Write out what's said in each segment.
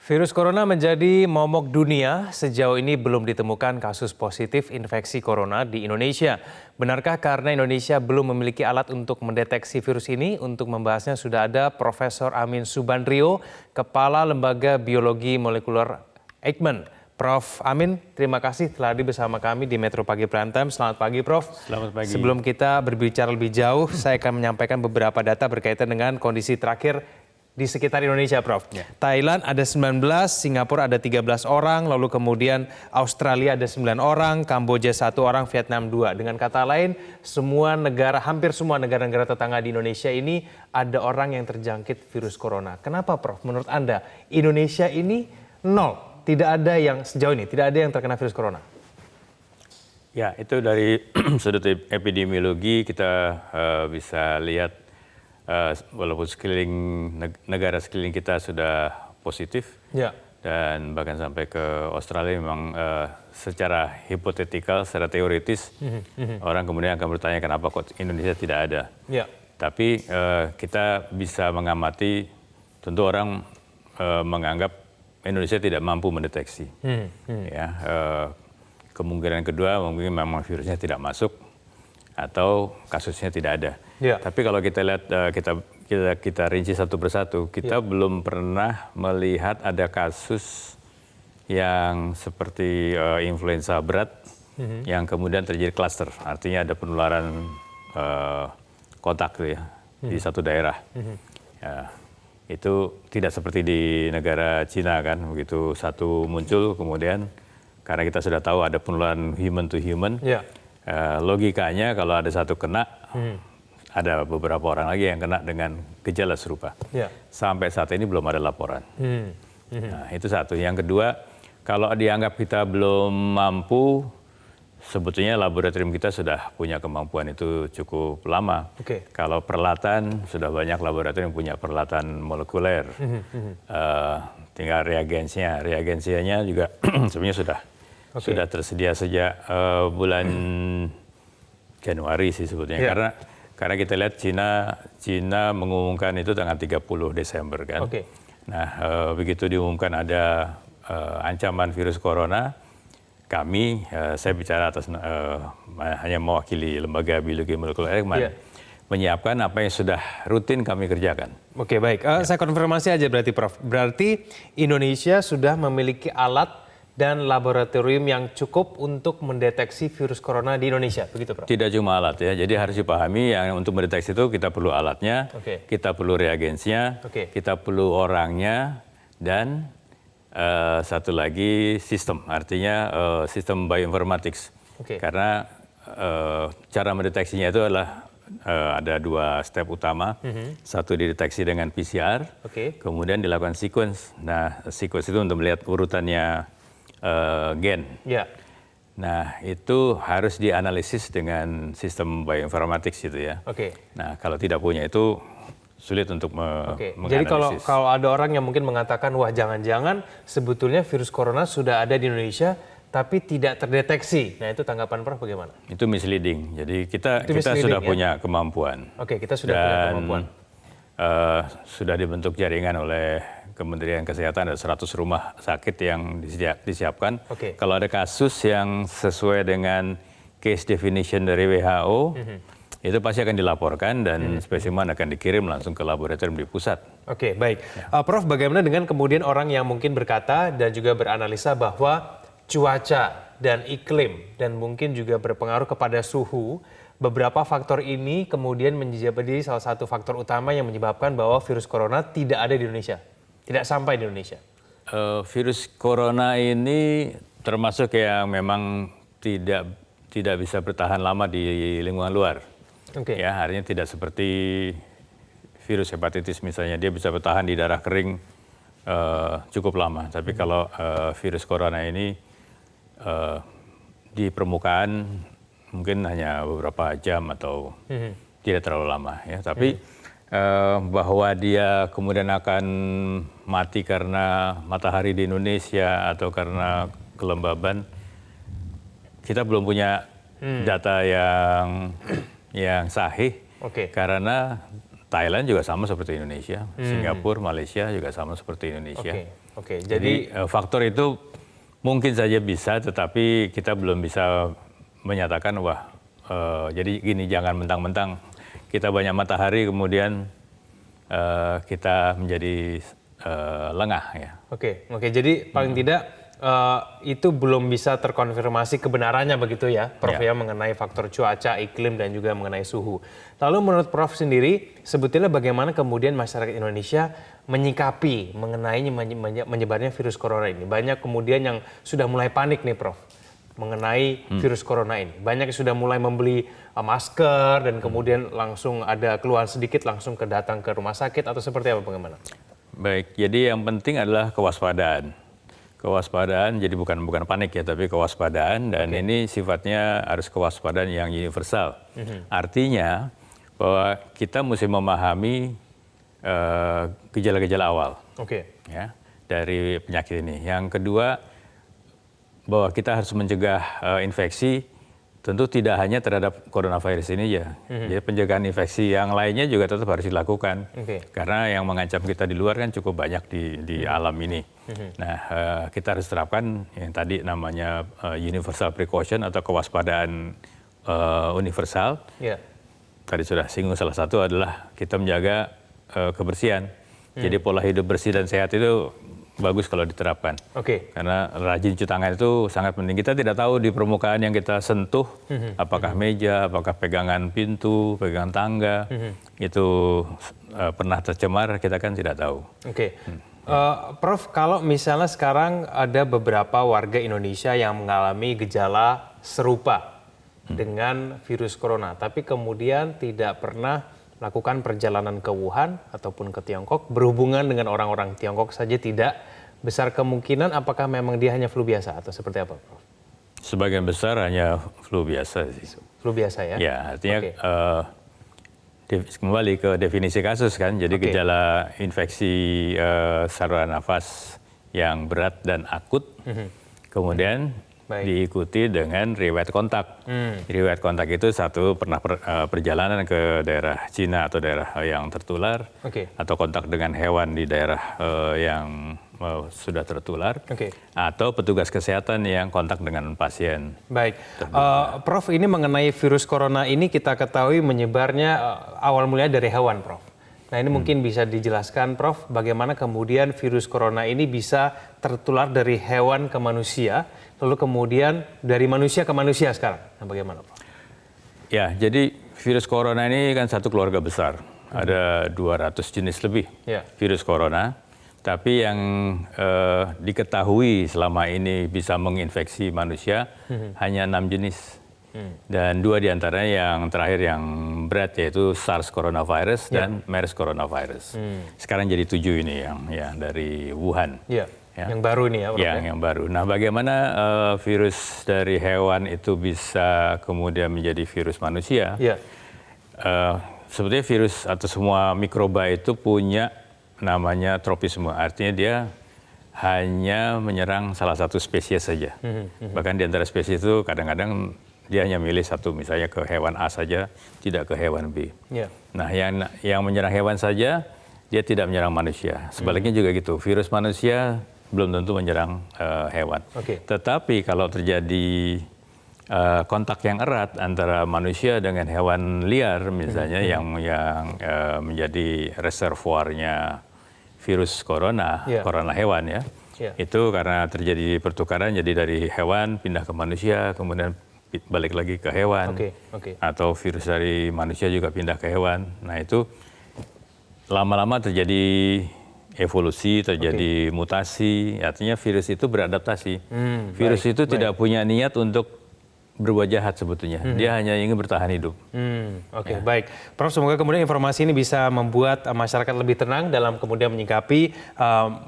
Virus corona menjadi momok dunia. Sejauh ini belum ditemukan kasus positif infeksi corona di Indonesia. Benarkah karena Indonesia belum memiliki alat untuk mendeteksi virus ini? Untuk membahasnya sudah ada Profesor Amin Subandrio, Kepala Lembaga Biologi Molekuler Eijkman. Prof. Amin, terima kasih telah hadir bersama kami di Metro Pagi Prime Time. Selamat pagi, Prof. Selamat pagi. Sebelum kita berbicara lebih jauh, saya akan menyampaikan beberapa data berkaitan dengan kondisi terakhir di sekitar Indonesia, Prof. Ya. Thailand ada 19, Singapura ada 13 orang, lalu kemudian Australia ada 9 orang, Kamboja 1 orang, Vietnam 2. Dengan kata lain, hampir semua negara-negara tetangga di Indonesia ini ada orang yang terjangkit virus corona. Kenapa, Prof? Menurut Anda, Indonesia ini nol? Tidak ada yang sejauh ini, tidak ada yang terkena virus corona? Ya, itu dari sudut epidemiologi kita bisa lihat walaupun negara sekeliling kita sudah positif, Ya. dan bahkan sampai ke Australia memang secara hipotetikal, secara teoritis, orang kemudian akan bertanya kenapa kok Indonesia tidak ada. Ya. Tapi kita bisa mengamati, tentu orang menganggap Indonesia tidak mampu mendeteksi. Ya, kemungkinan kedua mungkin memang virusnya tidak masuk atau kasusnya tidak ada. Ya. Tapi kalau kita lihat kita rinci satu persatu, kita belum pernah melihat ada kasus yang seperti influenza berat yang kemudian terjadi klaster, artinya ada penularan kontak ya, di satu daerah. Ya, itu tidak seperti di negara Cina kan, begitu satu muncul kemudian karena kita sudah tahu ada penularan human to human. Ya. Logikanya kalau ada satu kena, ada beberapa orang lagi yang kena dengan gejala serupa. Ya. Sampai saat ini belum ada laporan. Nah, itu satu. Yang kedua, kalau dianggap kita belum mampu, sebetulnya laboratorium kita sudah punya kemampuan itu cukup lama. Oke. Kalau peralatan, sudah banyak laboratorium yang punya peralatan molekuler. Tinggal reagensianya juga sebenarnya sudah tersedia sejak bulan Januari sih sebetulnya. Karena kita lihat Cina mengumumkan itu tanggal 30 Desember kan. Nah, begitu diumumkan ada ancaman virus corona, saya bicara atas hanya mewakili Lembaga Biologi Molekuler Eijkman, menyiapkan apa yang sudah rutin kami kerjakan. Oke, baik. Saya konfirmasi aja berarti, Prof. Berarti Indonesia sudah memiliki alat dan laboratorium yang cukup untuk mendeteksi virus corona di Indonesia, begitu, Prof? Tidak cuma alat ya, jadi harus dipahami yang untuk mendeteksi itu kita perlu alatnya, kita perlu reagensinya, kita perlu orangnya, dan satu lagi sistem, artinya sistem bioinformatics. Karena cara mendeteksinya itu adalah ada dua step utama. Satu dideteksi dengan PCR, kemudian dilakukan sequence. Nah, sequence itu untuk melihat urutannya gen. Nah, itu harus dianalisis dengan sistem bioinformatics gitu ya. Nah, kalau tidak punya itu sulit untuk menganalisis. Jadi kalau ada orang yang mungkin mengatakan, wah jangan-jangan sebetulnya virus corona sudah ada di Indonesia, tapi tidak terdeteksi. Nah, itu tanggapan Prof bagaimana? Itu misleading. Jadi kita sudah punya kemampuan. Kita sudah punya kemampuan. Sudah dibentuk jaringan oleh Kementerian Kesehatan, ada 100 rumah sakit yang disiapkan. Kalau ada kasus yang sesuai dengan case definition dari WHO, itu pasti akan dilaporkan dan spesimen akan dikirim langsung ke laboratorium di pusat. Baik. Prof, bagaimana dengan kemudian orang yang mungkin berkata dan juga beranalisa bahwa cuaca dan iklim dan mungkin juga berpengaruh kepada suhu, beberapa faktor ini kemudian menjadi salah satu faktor utama yang menyebabkan bahwa virus corona tidak ada di Indonesia, tidak sampai di Indonesia? Virus corona ini termasuk yang memang tidak bisa bertahan lama di lingkungan luar. Ya, artinya tidak seperti virus hepatitis misalnya, dia bisa bertahan di darah kering cukup lama. Tapi kalau virus corona ini di permukaan mungkin hanya beberapa jam atau tidak terlalu lama. Ya. Tapi bahwa dia kemudian akan mati karena matahari di Indonesia atau karena kelembaban, kita belum punya data yang sahih. Karena Thailand juga sama seperti Indonesia, Singapura, Malaysia juga sama seperti Indonesia. Jadi faktor itu mungkin saja bisa, tetapi kita belum bisa menyatakan jadi gini, jangan mentang-mentang kita banyak matahari kemudian kita menjadi lengah ya. Oke. Jadi paling tidak itu belum bisa terkonfirmasi kebenarannya begitu ya, Prof ya, mengenai faktor cuaca, iklim dan juga mengenai suhu. Lalu menurut Prof sendiri, sebetulnya bagaimana kemudian masyarakat Indonesia menyikapi mengenai menyebarnya virus corona ini? Banyak kemudian yang sudah mulai panik nih Prof, mengenai virus corona ini. Banyak yang sudah mulai membeli masker dan kemudian langsung ada keluhan sedikit langsung datang ke rumah sakit atau seperti apa, bagaimana? Baik, jadi yang penting adalah kewaspadaan. Kewaspadaan, jadi bukan panik ya, tapi kewaspadaan, dan ini sifatnya harus kewaspadaan yang universal. Artinya bahwa kita mesti memahami gejala-gejala awal ya, dari penyakit ini. Yang kedua, bahwa kita harus mencegah infeksi, tentu tidak hanya terhadap coronavirus ini ya. Jadi pencegahan infeksi yang lainnya juga tetap harus dilakukan. Karena yang mengancam kita di luar kan cukup banyak di alam ini. Nah, kita harus terapkan yang tadi namanya universal precaution atau kewaspadaan universal. Tadi sudah singgung, salah satu adalah kita menjaga kebersihan. Jadi pola hidup bersih dan sehat itu bagus kalau diterapkan. Karena rajin cuci tangan itu sangat penting. Kita tidak tahu di permukaan yang kita sentuh, apakah meja, apakah pegangan pintu, pegangan tangga, itu pernah tercemar, kita kan tidak tahu. Prof, kalau misalnya sekarang ada beberapa warga Indonesia yang mengalami gejala serupa dengan virus corona, tapi kemudian tidak pernah lakukan perjalanan ke Wuhan ataupun ke Tiongkok, berhubungan dengan orang-orang Tiongkok saja tidak, besar kemungkinan apakah memang dia hanya flu biasa atau seperti apa, Prof? Sebagian besar hanya flu biasa sih. Flu biasa ya? Ya, artinya kembali ke definisi kasus kan, jadi gejala infeksi saluran nafas yang berat dan akut, kemudian diikuti dengan riwayat kontak. Riwayat kontak itu satu pernah perjalanan ke daerah Cina atau daerah yang tertular, atau kontak dengan hewan di daerah yang sudah tertular, atau petugas kesehatan yang kontak dengan pasien. Baik, Prof, ini mengenai virus corona ini kita ketahui menyebarnya awal mulanya dari hewan, Prof. Nah ini mungkin bisa dijelaskan, Prof, bagaimana kemudian virus corona ini bisa tertular dari hewan ke manusia, lalu kemudian dari manusia ke manusia sekarang. Nah bagaimana, Prof? Ya, jadi virus corona ini kan satu keluarga besar. Ada 200 jenis lebih virus corona. Tapi yang diketahui selama ini bisa menginfeksi manusia hanya 6 jenis. Dan 2 diantaranya yang terakhir yang berat, yaitu SARS coronavirus dan MERS coronavirus. Sekarang jadi 7 ini yang dari Wuhan. Yang baru ini ya? Yang baru. Nah, bagaimana virus dari hewan itu bisa kemudian menjadi virus manusia? Sebetulnya virus atau semua mikroba itu punya namanya tropisme. Artinya dia hanya menyerang salah satu spesies saja. Bahkan di antara spesies itu kadang-kadang dia hanya milih satu, misalnya ke hewan A saja, tidak ke hewan B. Nah, yang menyerang hewan saja, dia tidak menyerang manusia. Sebaliknya juga gitu, virus manusia belum tentu menyerang hewan. Tetapi kalau terjadi kontak yang erat antara manusia dengan hewan liar, misalnya yang menjadi reservoirnya virus corona hewan ya, itu karena terjadi pertukaran, jadi dari hewan pindah ke manusia, kemudian balik lagi ke hewan, atau virus dari manusia juga pindah ke hewan. Nah itu lama-lama terjadi evolusi, terjadi mutasi, artinya virus itu beradaptasi. Virus itu tidak punya niat untuk berbuat jahat sebetulnya, dia hanya ingin bertahan hidup. Baik. Prof, semoga kemudian informasi ini bisa membuat masyarakat lebih tenang dalam kemudian menyikapi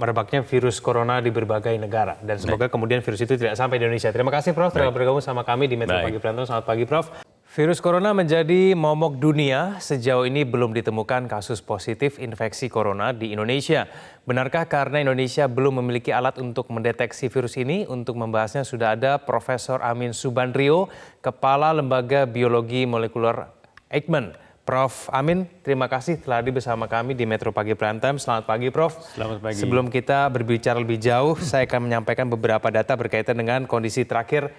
merebaknya virus corona di berbagai negara. Dan semoga kemudian virus itu tidak sampai di Indonesia. Terima kasih, Prof, telah bergabung sama kami di Metro Pagi Pranto. Selamat pagi, Prof. Virus corona menjadi momok dunia. Sejauh ini belum ditemukan kasus positif infeksi corona di Indonesia. Benarkah karena Indonesia belum memiliki alat untuk mendeteksi virus ini? Untuk membahasnya sudah ada Profesor Amin Subandrio, Kepala Lembaga Biologi Molekuler Eijkman. Prof. Amin, terima kasih telah hadir bersama kami di Metro Pagi Prime Time. Selamat pagi, Prof. Selamat pagi. Sebelum kita berbicara lebih jauh, saya akan menyampaikan beberapa data berkaitan dengan kondisi terakhir